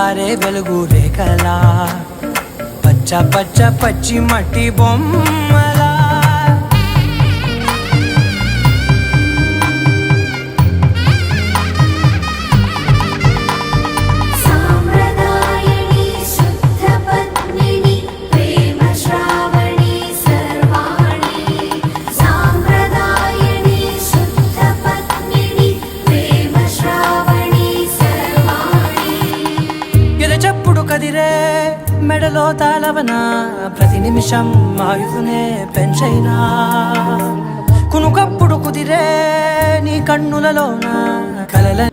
తెల్లవారే వెలుగు రేఖలా పచ్చ పచ్చ పచ్చి మట్టి బొమ్మలా చెప్పుడు కదిరే మెడలో తాళవన ప్రతి నిమిషం ఆయుధునే పెంచైనా కునుకప్పుడు కుదిరే నీ కన్నులలోన కలల